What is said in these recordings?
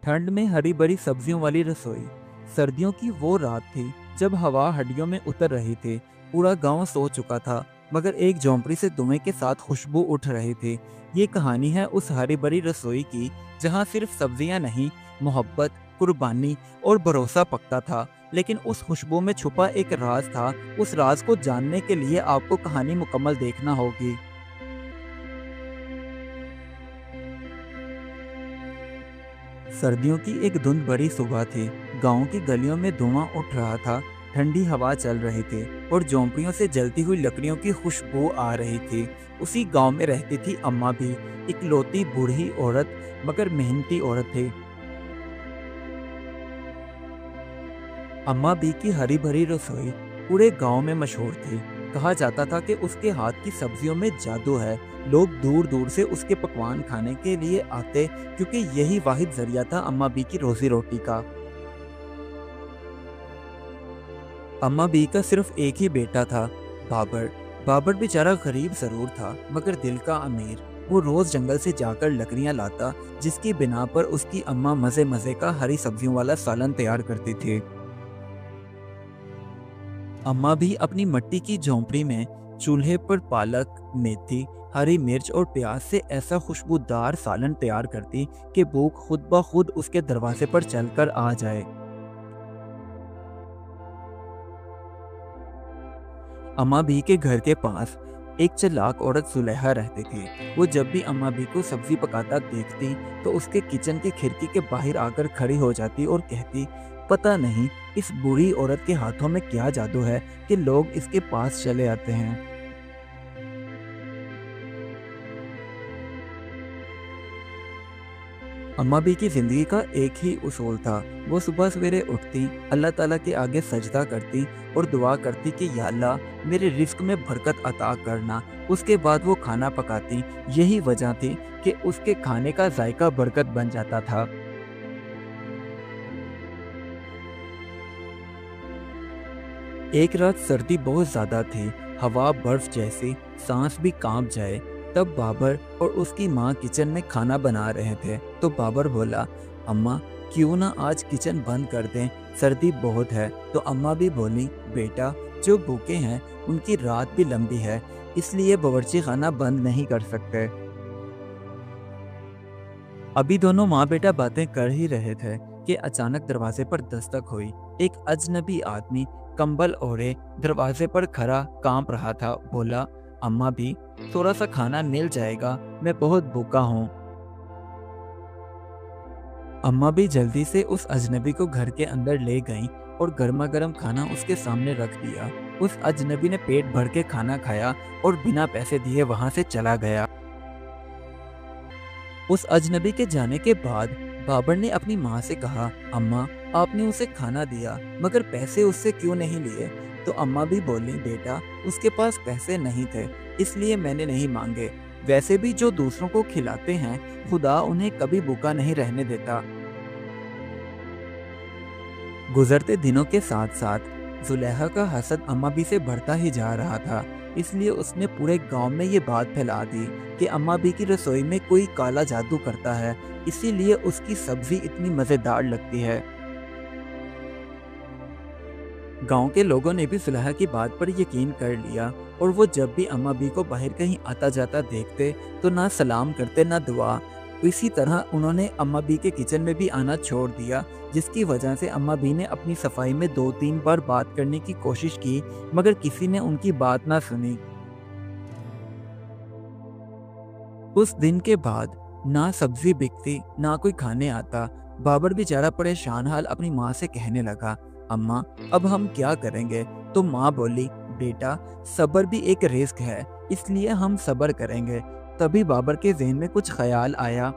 ठंड में हरी भरी सब्जियों वाली रसोई। सर्दियों की वो रात थी जब हवा हड्डियों में उतर रही थी। पूरा गांव सो चुका था, मगर एक झोंपड़ी से धुएं के साथ खुशबू उठ रही थी। ये कहानी है उस हरी भरी रसोई की, जहां सिर्फ सब्जियां नहीं, मोहब्बत, कुर्बानी और भरोसा पकता था। लेकिन उस खुशबू में छुपा एक राज था। उस राज को जानने के लिए आपको कहानी मुकम्मल देखना होगी। सर्दियों की एक धुंध भरी सुबह थी। गांव की गलियों में धुआं उठ रहा था, ठंडी हवा चल रही थी और झोंपड़ियों से जलती हुई लकड़ियों की खुशबू आ रही थी। उसी गांव में रहती थी अम्मा भी, इकलौती बूढ़ी औरत, मगर मेहनती औरत थी। अम्मा बी की हरी भरी रसोई पूरे गांव में मशहूर थी। कहा जाता था कि उसके हाथ की सब्जियों में जादू है। लोग दूर दूर से उसके पकवान खाने के लिए आते, क्योंकि यही वाहिद जरिया था अम्मा बी की रोजी रोटी का। अम्मा बी का सिर्फ एक ही बेटा था, बाबर। बाबर बेचारा गरीब जरूर था, मगर दिल का अमीर। वो रोज जंगल से जाकर लकड़ियां लाता, जिसकी बिना पर उसकी अम्मा मजे मजे का हरी सब्जियों वाला सालन तैयार करती थी। अम्मा भी अपनी मट्टी की झोंपड़ी में चूल्हे पर पालक, मेथी, हरी मिर्च और प्याज से ऐसा खुशबूदार सालन तैयार करती कि भूख खुद ब खुद उसके दरवाजे पर चलकर आ जाए। अम्मा भी के घर के पास एक चालाक औरत जुलेहा रहती थी। वो जब भी अम्मा भी को सब्जी पकाता देखती तो उसके किचन के खिड़की के बाहर आकर खड़ी हो जाती और कहती, पता नहीं इस बूढ़ी औरत के हाथों में क्या जादू है कि लोग इसके पास चले आते हैं। अम्मा भी की जिंदगी का एक ही उसूल था। वो सुबह सवेरे उठती, अल्लाह ताला के आगे सजदा करती और दुआ करती कि या अल्लाह मेरे रिस्क में बरकत अता करना। उसके बाद वो खाना पकाती। यही वजह थी कि उसके खाने का जायका बरकत बन जाता था। एक रात सर्दी बहुत ज्यादा थी, हवा बर्फ जैसी, सांस भी कांप जाए। तब बाबर और उसकी माँ किचन में खाना बना रहे थे। तो बाबर बोला, अम्मा क्यों ना आज किचन बंद कर दें, सर्दी बहुत है। तो अम्मा भी बोली, बेटा जो भूखे हैं उनकी रात भी लंबी है, इसलिए बावर्ची खाना बंद नहीं कर सकते। अभी दोनों माँ बेटा बातें कर ही रहे थे कि अचानक दरवाजे पर दस्तक हुई। एक अजनबी आदमी कंबल ओढ़े दरवाजे पर खड़ा कांप रहा था। बोला, अम्मा भी थोड़ा सा खाना मिल जाएगा, मैं बहुत भूखा हूँ। अम्मा भी जल्दी से उस अजनबी को घर के अंदर ले गईं और गर्मा गर्म खाना उसके सामने रख दिया। उस अजनबी ने पेट भर के खाना खाया और बिना पैसे दिए वहां से चला गया। उस अजनबी के जाने के बाद बाबर ने अपनी माँ से कहा, अम्मा आपने उसे खाना दिया, मगर पैसे उससे क्यों नहीं लिए? तो अम्मा भी बोली, बेटा उसके पास पैसे नहीं थे, इसलिए मैंने नहीं मांगे। वैसे भी जो दूसरों को खिलाते हैं, खुदा उन्हें कभी भूखा नहीं रहने देता। गुजरते दिनों के साथ साथ जुलेहा का हसद अम्मा भी से बढ़ता ही जा रहा था। इसलिए उसने पूरे गांव में ये बात फैला दी कि अम्मा भी की रसोई में कोई काला जादू करता है, इसीलिए उसकी सब्जी इतनी मज़ेदार लगती है। गांव के लोगों ने भी जुलेहा की बात पर यकीन कर लिया और वो जब भी अम्मा बी को बाहर कहीं आता जाता देखते तो ना सलाम करते ना दुआ। इसी तरह उन्होंने अम्मा बी के किचन में भी आना छोड़ दिया, जिसकी वजह से अम्मा बी ने अपनी सफाई में 2-3 बार बात करने की कोशिश की, मगर किसी ने उनकी बात ना सुनी। उस दिन के बाद ना सब्जी बिकती, ना कोई खाने आता। बाबर बेचारा परेशान हाल अपनी माँ से कहने लगा, अम्मा अब हम क्या करेंगे? तो माँ बोली, बेटा सब्र भी एक रिस्क है, इसलिए हम सब्र करेंगे। तभी बाबर के जहन में कुछ ख्याल आया।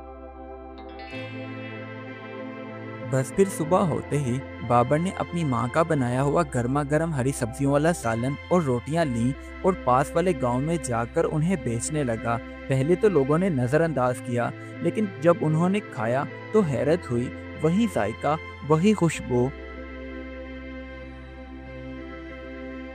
बस फिर सुबह होते ही बाबर ने अपनी माँ का बनाया हुआ गर्मा गर्म हरी सब्जियों वाला सालन और रोटियां ली और पास वाले गांव में जाकर उन्हें बेचने लगा। पहले तो लोगों ने नज़रअंदाज किया, लेकिन जब उन्होंने खाया तो हैरत हुई। वही जायका, वही खुशबू।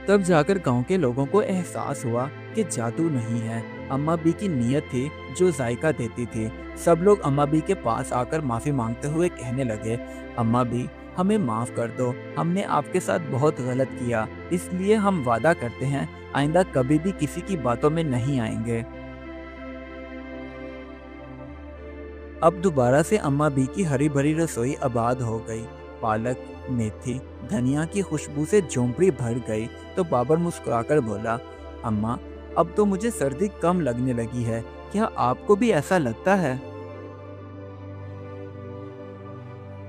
तब जाकर गांव के लोगों को एहसास हुआ कि जादू नहीं है, अम्मा बी की नीयत थी जो जायका देती थी। सब लोग अम्मा बी के पास आकर माफ़ी मांगते हुए कहने लगे, अम्मा बी, हमें माफ़ कर दो, हमने आपके साथ बहुत गलत किया, इसलिए हम वादा करते हैं आइंदा कभी भी किसी की बातों में नहीं आएंगे। अब दोबारा से अम्मा बी की हरी भरी रसोई आबाद हो गई। पालक, मेथी, धनिया की खुशबू से झोंपड़ी भर गई। तो बाबर मुस्कुराकर बोला, अम्मा, अब तो मुझे सर्दी कम लगने लगी है, क्या आपको भी ऐसा लगता है?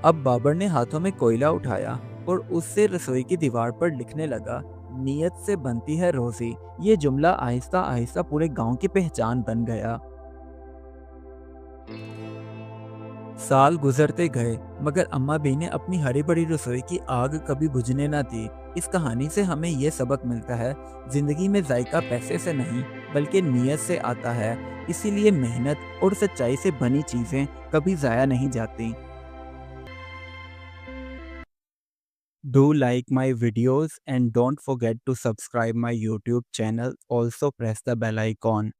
अब बाबर ने हाथों में कोयला उठाया और उससे रसोई की दीवार पर लिखने लगा, नीयत से बनती है रोजी। ये जुमला आहिस्ता आहिस्ता पूरे गांव की पहचान बन गया। साल गुजरते गए, मगर अम्मा बी ने अपनी हरी भरी रसोई की आग कभी बुझने ना दी। इस कहानी से हमें ये सबक मिलता है, जिंदगी में जायका पैसे से नहीं बल्कि नीयत से आता है। इसीलिए मेहनत और सच्चाई से बनी चीजें कभी जाया नहीं जाती। Do like my videos and don't forget to subscribe my YouTube channel. Also press the bell icon.